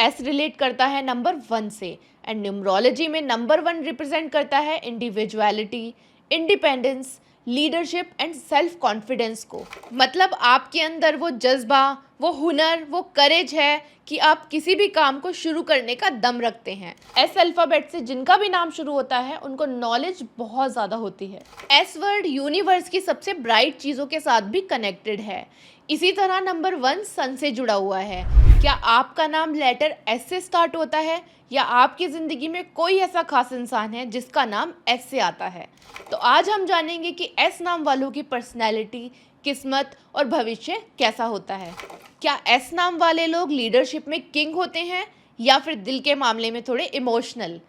S relate करता है number 1 से एंड न्यूमरोलॉजी में नंबर 1 रिप्रेजेंट करता है individuality, independence, leadership and self confidence को। मतलब आपके अंदर वो जज्बा, वो हुनर, वो करेज है कि आप किसी भी काम को शुरू करने का दम रखते हैं। एस अल्फ़ाबेट से जिनका भी नाम शुरू होता है उनको नॉलेज बहुत ज़्यादा होती है। एस वर्ड यूनिवर्स की सबसे ब्राइट चीज़ों के साथ भी कनेक्टेड है। इसी तरह नंबर 1 सन से जुड़ा हुआ है। क्या आपका नाम लेटर एस से स्टार्ट होता है या आपकी ज़िंदगी में कोई ऐसा खास इंसान है जिसका नाम एस से आता है? तो आज हम जानेंगे कि एस नाम वालों की पर्सनैलिटी, किस्मत और भविष्य कैसा होता है। क्या एस नाम वाले लोग लीडरशिप में किंग होते हैं या फिर दिल के मामले में थोड़े इमोशनल?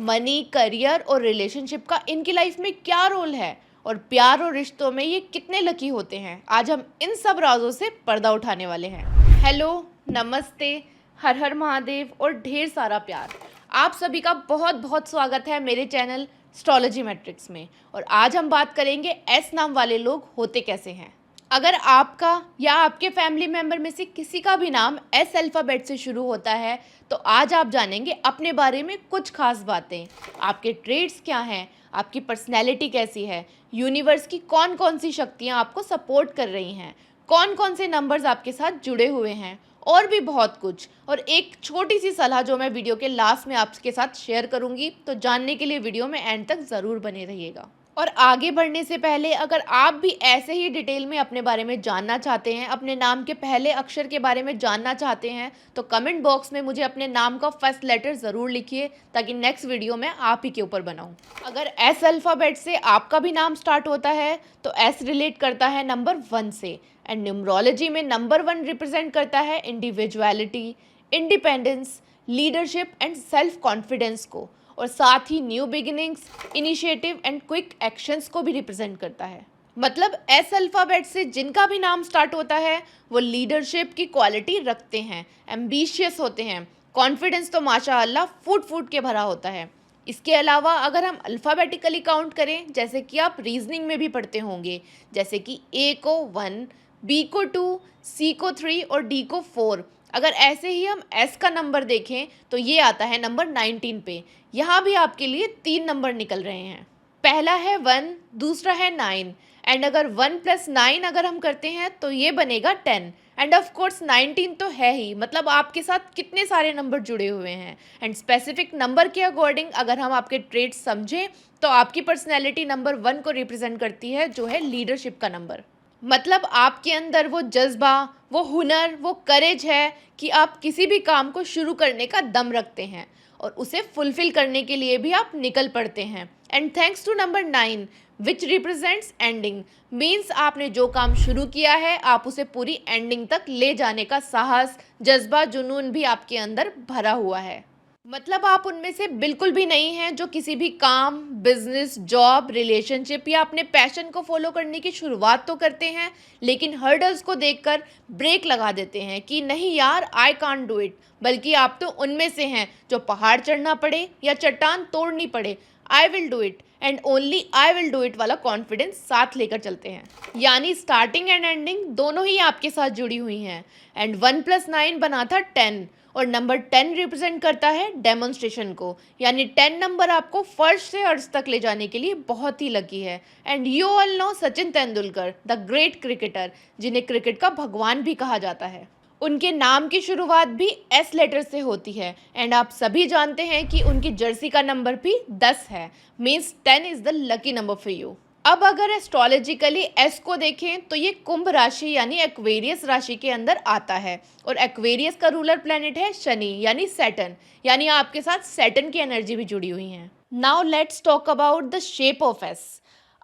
मनी, करियर और रिलेशनशिप का इनकी लाइफ में क्या रोल है और प्यार और रिश्तों में ये कितने लकी होते हैं? आज हम इन सब राजों से पर्दा उठाने वाले हैं। हेलो, नमस्ते, हर हर महादेव और ढेर सारा प्यार। आप सभी का बहुत बहुत स्वागत है मेरे चैनल एस्ट्रोलॉजी मैट्रिक्स में। और आज हम बात करेंगे एस नाम वाले लोग होते कैसे हैं। अगर आपका या आपके फैमिली मेम्बर में से किसी का भी नाम एस अल्फ़ाबेट से शुरू होता है तो आज आप जानेंगे अपने बारे में कुछ खास बातें। आपके ट्रेड्स क्या हैं, आपकी पर्सनैलिटी कैसी है, यूनिवर्स की कौन कौन सी शक्तियाँ आपको सपोर्ट कर रही हैं, कौन कौन से नंबर्स आपके साथ जुड़े हुए हैं और भी बहुत कुछ। और एक छोटी सी सलाह जो मैं वीडियो के लास्ट में आपके साथ शेयर करूंगी, तो जानने के लिए वीडियो में एंड तक ज़रूर बने रहिएगा। और आगे बढ़ने से पहले अगर आप भी ऐसे ही डिटेल में अपने बारे में जानना चाहते हैं, अपने नाम के पहले अक्षर के बारे में जानना चाहते हैं, तो कमेंट बॉक्स में मुझे अपने नाम का फर्स्ट लेटर ज़रूर लिखिए ताकि नेक्स्ट वीडियो में आप ही के ऊपर बनाऊं। अगर एस अल्फ़ाबेट से आपका भी नाम स्टार्ट होता है तो एस रिलेट करता है नंबर 1 से एंड न्यूमरोलॉजी में नंबर 1 रिप्रेजेंट करता है individuality, independence, leadership and self confidence को, और साथ ही new beginnings, initiative and quick actions को भी रिप्रेजेंट करता है। मतलब एस अल्फ़ाबेट से जिनका भी नाम स्टार्ट होता है वो लीडरशिप की क्वालिटी रखते हैं, एम्बिशियस होते हैं, कॉन्फिडेंस तो माशाअल्लाह फूट फूट के भरा होता है। इसके अलावा अगर हम अल्फ़ाबेटिकली काउंट करें, जैसे कि आप रीजनिंग में भी पढ़ते होंगे, जैसे कि ए को 1, बी को 2, सी को 3 और डी को 4, अगर ऐसे ही हम एस का नंबर देखें तो ये आता है नंबर 19 पे। यहाँ भी आपके लिए 3 नंबर निकल रहे हैं। पहला है 1, दूसरा है 9 एंड अगर 1 + 9 अगर हम करते हैं तो ये बनेगा 10 एंड ऑफ कोर्स 19 तो है ही। मतलब आपके साथ कितने सारे नंबर जुड़े हुए हैं एंड स्पेसिफिक नंबर के अकॉर्डिंग अगर हम आपके ट्रेड्स समझें तो आपकी पर्सनैलिटी नंबर 1 को रिप्रेजेंट करती है, जो है लीडरशिप का नंबर। मतलब आपके अंदर वो जज्बा, वो हुनर, वो करेज है कि आप किसी भी काम को शुरू करने का दम रखते हैं और उसे फुलफिल करने के लिए भी आप निकल पड़ते हैं। And thanks to number 9 which represents ending, means आपने जो काम शुरू किया है आप उसे पूरी एंडिंग तक ले जाने का साहस, जज्बा, जुनून भी आपके अंदर भरा हुआ है। मतलब आप उनमें से बिल्कुल भी नहीं हैं जो किसी भी काम, बिजनेस, जॉब, रिलेशनशिप या अपने पैशन को फॉलो करने की शुरुआत तो करते हैं लेकिन हर्डल्स को देखकर ब्रेक लगा देते हैं कि नहीं यार, आई कांट डू इट। बल्कि आप तो उनमें से हैं जो पहाड़ चढ़ना पड़े या चट्टान तोड़नी पड़े, I will do it and only I will do it वाला कॉन्फिडेंस साथ लेकर चलते हैं। यानी स्टार्टिंग एंड एंडिंग दोनों ही आपके साथ जुड़ी हुई हैं। एंड 1 + 9 बना था 10 और नंबर 10 रिप्रेजेंट करता है डेमोन्स्ट्रेशन को, यानी 10 नंबर आपको फर्श से अर्श तक ले जाने के लिए बहुत ही लकी है। And you all know Sachin Tendulkar, the great cricketer, जिन्हें क्रिकेट का भगवान भी कहा जाता है। उनके नाम की शुरुआत भी एस लेटर से होती है एंड आप सभी जानते हैं कि उनकी जर्सी का नंबर भी 10 है, means 10 is the lucky number for you. अब अगर एस्ट्रोलॉजिकली एस को देखें तो ये कुंभ राशि यानी एक्वेरियस राशि के अंदर आता है और एक्वेरियस का रूलर प्लैनेट है शनि यानी सैटर्न, यानी आपके साथ सैटर्न की एनर्जी भी जुड़ी हुई है। Now let's talk about the shape of S.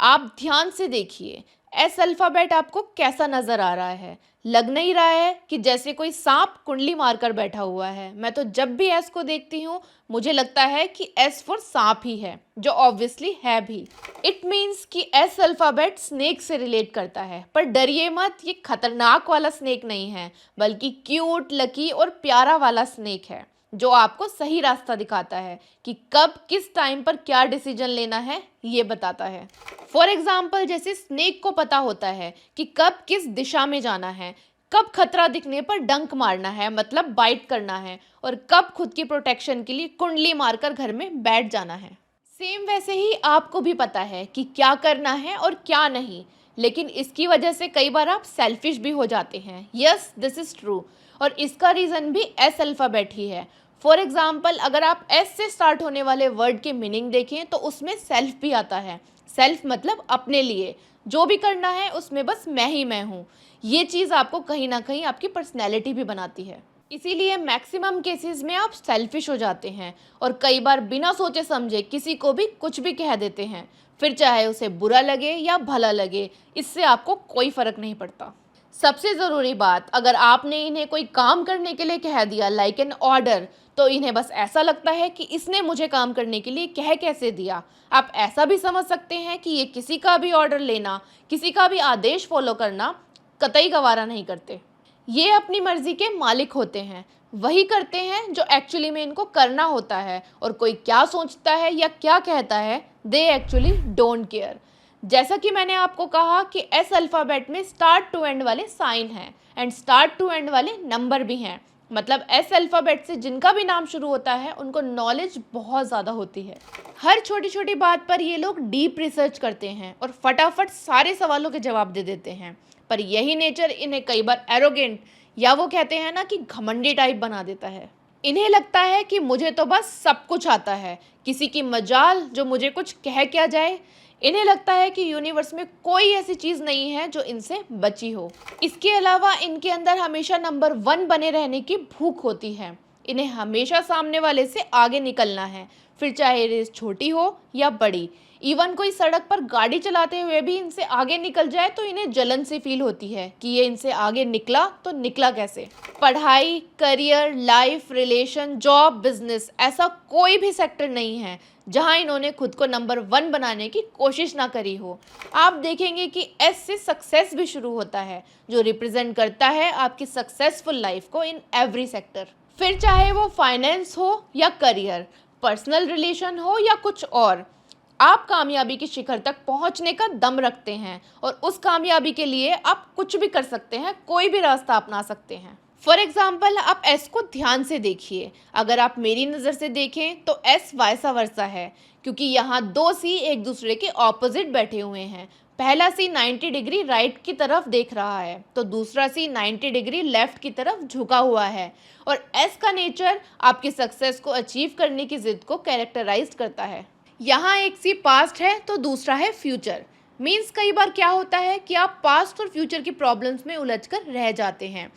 आप ध्यान से देखिए एस अल्फ़ाबेट आपको कैसा नज़र आ रहा है। लग नहीं रहा है कि जैसे कोई सांप कुंडली मारकर बैठा हुआ है? मैं तो जब भी एस को देखती हूँ मुझे लगता है कि एस फॉर सांप ही है, जो ऑब्वियसली है भी। इट मीन्स कि एस अल्फ़ाबेट स्नेक से रिलेट करता है, पर डरिए मत, ये खतरनाक वाला स्नेक नहीं है बल्कि क्यूट, लकी और प्यारा वाला स्नेक है जो आपको सही रास्ता दिखाता है कि कब किस टाइम पर क्या डिसीजन लेना है, ये बताता है। फॉर एग्जाम्पल, जैसे स्नेक को पता होता है कि कब किस दिशा में जाना है, कब खतरा दिखने पर डंक मारना है मतलब बाइट करना है, और कब खुद की प्रोटेक्शन के लिए कुंडली मारकर घर में बैठ जाना है। सेम वैसे ही आपको भी पता है कि क्या करना है और क्या नहीं, लेकिन इसकी वजह से कई बार आप सेल्फिश भी हो जाते हैं। Yes, this is true. और इसका रीज़न भी एस अल्फ़ाबेट ही है। फॉर एग्ज़ाम्पल, अगर आप एस से स्टार्ट होने वाले वर्ड के मीनिंग देखें तो उसमें सेल्फ भी आता है। सेल्फ मतलब अपने लिए, जो भी करना है उसमें बस मैं ही मैं हूँ। ये चीज़ आपको कहीं ना कहीं आपकी पर्सनैलिटी भी बनाती है। इसीलिए मैक्सिमम केसेस में आप सेल्फिश हो जाते हैं और कई बार बिना सोचे समझे किसी को भी कुछ भी कह देते हैं, फिर चाहे उसे बुरा लगे या भला लगे, इससे आपको कोई फ़र्क नहीं पड़ता। सबसे ज़रूरी बात, अगर आपने इन्हें कोई काम करने के लिए कह दिया लाइक एन ऑर्डर, तो इन्हें बस ऐसा लगता है कि इसने मुझे काम करने के लिए कह कैसे दिया। आप ऐसा भी समझ सकते हैं कि ये किसी का भी ऑर्डर लेना, किसी का भी आदेश फॉलो करना कतई गवारा नहीं करते। ये अपनी मर्जी के मालिक होते हैं, वही करते हैं जो एक्चुअली में इनको करना होता है, और कोई क्या सोचता है या क्या कहता है, दे एक्चुअली डोंट केयर। जैसा कि मैंने आपको कहा कि एस अल्फ़ाबेट में स्टार्ट टू एंड वाले साइन हैं एंड स्टार्ट टू एंड वाले नंबर भी हैं। मतलब एस अल्फ़ाबेट से जिनका भी नाम शुरू होता है उनको नॉलेज बहुत ज़्यादा होती है। हर छोटी छोटी बात पर ये लोग डीप रिसर्च करते हैं और फटाफट सारे सवालों के जवाब दे देते हैं। पर यही नेचर इन्हें कई बार एरोगेंट, या वो कहते हैं ना कि घमंडी टाइप बना देता है। इन्हें लगता है कि मुझे तो बस सब कुछ आता है, किसी की मजाल जो मुझे कुछ कह क्या जाए। इन्हें लगता है कि यूनिवर्स में कोई ऐसी चीज़ नहीं है जो इनसे बची हो। इसके अलावा इनके अंदर हमेशा नंबर 1 बने रहने की भूख होती है। इन्हें हमेशा सामने वाले से आगे निकलना है, फिर चाहे रेस छोटी हो या बड़ी। इवन कोई सड़क पर गाड़ी चलाते हुए भी इनसे आगे निकल जाए तो इन्हें जलन सी फील होती है कि ये इनसे आगे निकला तो निकला कैसे। पढ़ाई, career, life, relation, job, business, ऐसा कोई भी सेक्टर नहीं है जहां इन्होंने खुद को नंबर 1 बनाने की कोशिश ना करी हो। आप देखेंगे कि एस से सक्सेस भी शुरू होता है, जो रिप्रेजेंट करता है आपकी सक्सेसफुल लाइफ को इन एवरी सेक्टर। फिर चाहे वो फाइनेंस हो या करियर, पर्सनल रिलेशन हो या कुछ और, आप कामयाबी की शिखर तक पहुंचने का दम रखते हैं और उस कामयाबी के लिए आप कुछ भी कर सकते हैं, कोई भी रास्ता अपना सकते हैं। फॉर एग्जाम्पल, आप एस को ध्यान से देखिए। अगर आप मेरी नज़र से देखें तो एस वाइसा वर्सा है, क्योंकि यहाँ 2 सी एक दूसरे के ऑपोजिट बैठे हुए हैं। पहला सी 90 डिग्री राइट की तरफ देख रहा है तो दूसरा सी 90 डिग्री लेफ्ट की तरफ झुका हुआ है। और एस का नेचर आपकी सक्सेस को अचीव करने की जिद को कैरेक्टराइज करता है। यहाँ एक सी पास्ट है तो दूसरा है फ्यूचर। मीन्स कई बार क्या होता है कि आप पास्ट और फ्यूचर की प्रॉब्लम्स में उलझकर रह जाते हैं।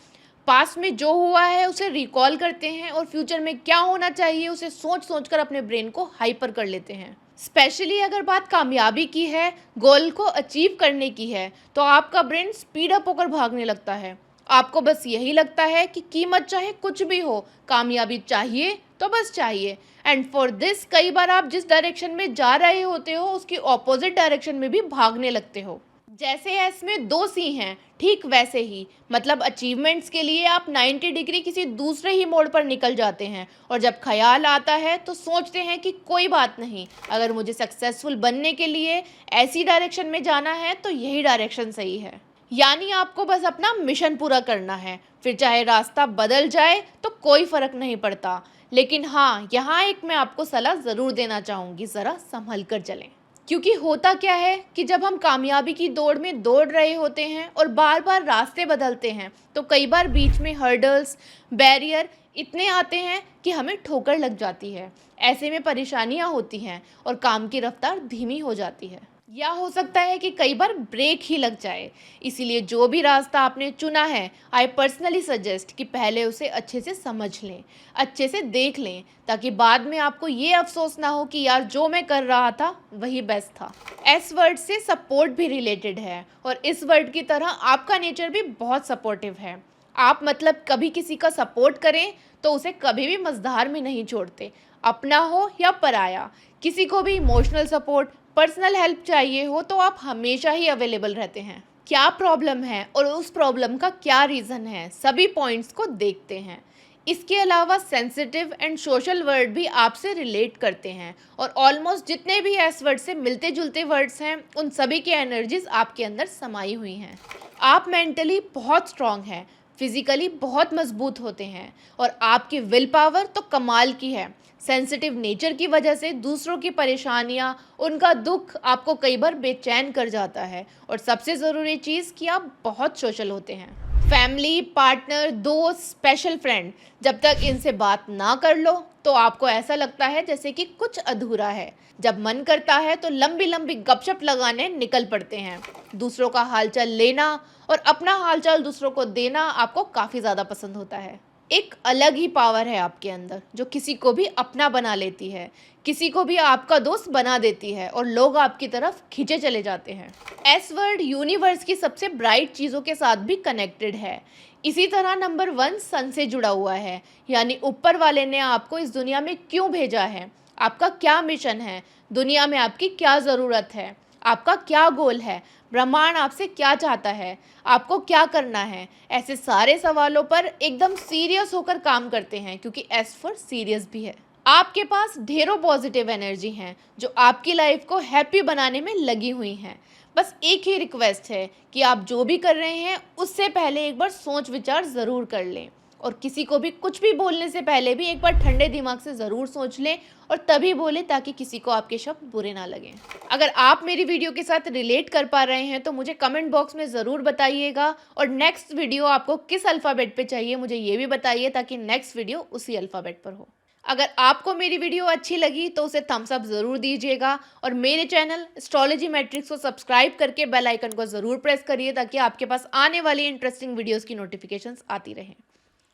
पास्ट में जो हुआ है उसे रिकॉल करते हैं और फ्यूचर में क्या होना चाहिए उसे सोच सोच कर अपने ब्रेन को हाइपर कर लेते हैं। स्पेशली अगर बात कामयाबी की है, गोल को अचीव करने की है, तो आपका ब्रेन स्पीड अप होकर भागने लगता है। आपको बस यही लगता है कि कीमत चाहे कुछ भी हो, कामयाबी चाहिए तो बस चाहिए। एंड फॉर दिस कई बार आप जिस डायरेक्शन में जा रहे होते हो उसकी ऑपोजिट डायरेक्शन में भी भागने लगते हो। जैसे एस में 2 सी हैं, ठीक वैसे ही मतलब अचीवमेंट्स के लिए आप 90 डिग्री किसी दूसरे ही मोड़ पर निकल जाते हैं और जब ख्याल आता है तो सोचते हैं कि कोई बात नहीं, अगर मुझे सक्सेसफुल बनने के लिए ऐसी डायरेक्शन में जाना है तो यही डायरेक्शन सही है। यानी आपको बस अपना मिशन पूरा करना है, फिर चाहे रास्ता बदल जाए तो कोई फ़र्क नहीं पड़ता। लेकिन हाँ, यहाँ एक मैं आपको सलाह ज़रूर देना चाहूँगी, ज़रा संभल कर चलें। क्योंकि होता क्या है कि जब हम कामयाबी की दौड़ में दौड़ रहे होते हैं और बार बार रास्ते बदलते हैं तो कई बार बीच में हर्डल्स, बैरियर इतने आते हैं कि हमें ठोकर लग जाती है। ऐसे में परेशानियाँ होती हैं और काम की रफ्तार धीमी हो जाती है, या हो सकता है कि कई बार ब्रेक ही लग जाए। इसीलिए जो भी रास्ता आपने चुना है, आई पर्सनली सजेस्ट कि पहले उसे अच्छे से समझ लें, अच्छे से देख लें, ताकि बाद में आपको ये अफसोस ना हो कि यार जो मैं कर रहा था वही बेस्ट था। एस वर्ड से सपोर्ट भी रिलेटेड है और इस वर्ड की तरह आपका नेचर भी बहुत सपोर्टिव है। आप मतलब कभी किसी का सपोर्ट करें तो उसे कभी भी मझधार में नहीं छोड़ते, अपना हो या पराया। किसी को भी इमोशनल सपोर्ट, पर्सनल हेल्प चाहिए हो तो आप हमेशा ही अवेलेबल रहते हैं। क्या प्रॉब्लम है और उस प्रॉब्लम का क्या रीज़न है, सभी पॉइंट्स को देखते हैं। इसके अलावा सेंसिटिव एंड सोशल वर्ड भी आपसे रिलेट करते हैं और ऑलमोस्ट जितने भी एस वर्ड से मिलते जुलते वर्ड्स हैं उन सभी की एनर्जीज आपके अंदर समाई हुई हैं। आप मेंटली बहुत स्ट्रांग हैं, फिजिकली बहुत मजबूत होते हैं और आपकी विल पावर तो कमाल की है। सेंसिटिव नेचर की वजह से दूसरों की परेशानियां, उनका दुख आपको कई बार बेचैन कर जाता है। और सबसे ज़रूरी चीज़ कि आप बहुत सोशल होते हैं। फैमिली, पार्टनर, दोस्त, स्पेशल फ्रेंड, जब तक इनसे बात ना कर लो तो आपको ऐसा लगता है जैसे कि कुछ अधूरा है। जब मन करता है तो लंबी लंबी गपशप लगाने निकल पड़ते हैं। दूसरों का हालचाल लेना और अपना हालचाल दूसरों को देना आपको काफ़ी ज़्यादा पसंद होता है। एक अलग ही पावर है आपके अंदर जो किसी को भी अपना बना लेती है, किसी को भी आपका दोस्त बना देती है और लोग आपकी तरफ खींचे चले जाते हैं। एस वर्ड यूनिवर्स की सबसे ब्राइट चीज़ों के साथ भी कनेक्टेड है। इसी तरह नंबर 1 सन से जुड़ा हुआ है, यानी ऊपर वाले ने आपको इस दुनिया में क्यों भेजा है, आपका क्या मिशन है, दुनिया में आपकी क्या ज़रूरत है, आपका क्या गोल है, ब्रह्मांड आपसे क्या चाहता है, आपको क्या करना है। ऐसे सारे सवालों पर एकदम सीरियस होकर काम करते हैं, क्योंकि एस फॉर सीरियस भी है। आपके पास ढेरों पॉजिटिव एनर्जी हैं जो आपकी लाइफ को हैप्पी बनाने में लगी हुई हैं। बस एक ही रिक्वेस्ट है कि आप जो भी कर रहे हैं उससे पहले एक बार सोच विचार ज़रूर कर लें, और किसी को भी कुछ भी बोलने से पहले भी एक बार ठंडे दिमाग से ज़रूर सोच लें और तभी बोलें, ताकि किसी को आपके शब्द बुरे ना लगें। अगर आप मेरी वीडियो के साथ रिलेट कर पा रहे हैं तो मुझे कमेंट बॉक्स में ज़रूर बताइएगा, और नेक्स्ट वीडियो आपको किस अल्फ़ाबेट पे चाहिए मुझे ये भी बताइए, ताकि नेक्स्ट वीडियो उसी अल्फ़ाबेट पर हो। अगर आपको मेरी वीडियो अच्छी लगी तो उसे थम्स अप ज़रूर दीजिएगा, और मेरे चैनल एस्ट्रोलॉजी मैट्रिक्स को सब्सक्राइब करके बेल आइकन को ज़रूर प्रेस करिए, ताकि आपके पास आने वाली इंटरेस्टिंग वीडियोस की नोटिफिकेशंस आती रहें।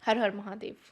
हर हर महादेव।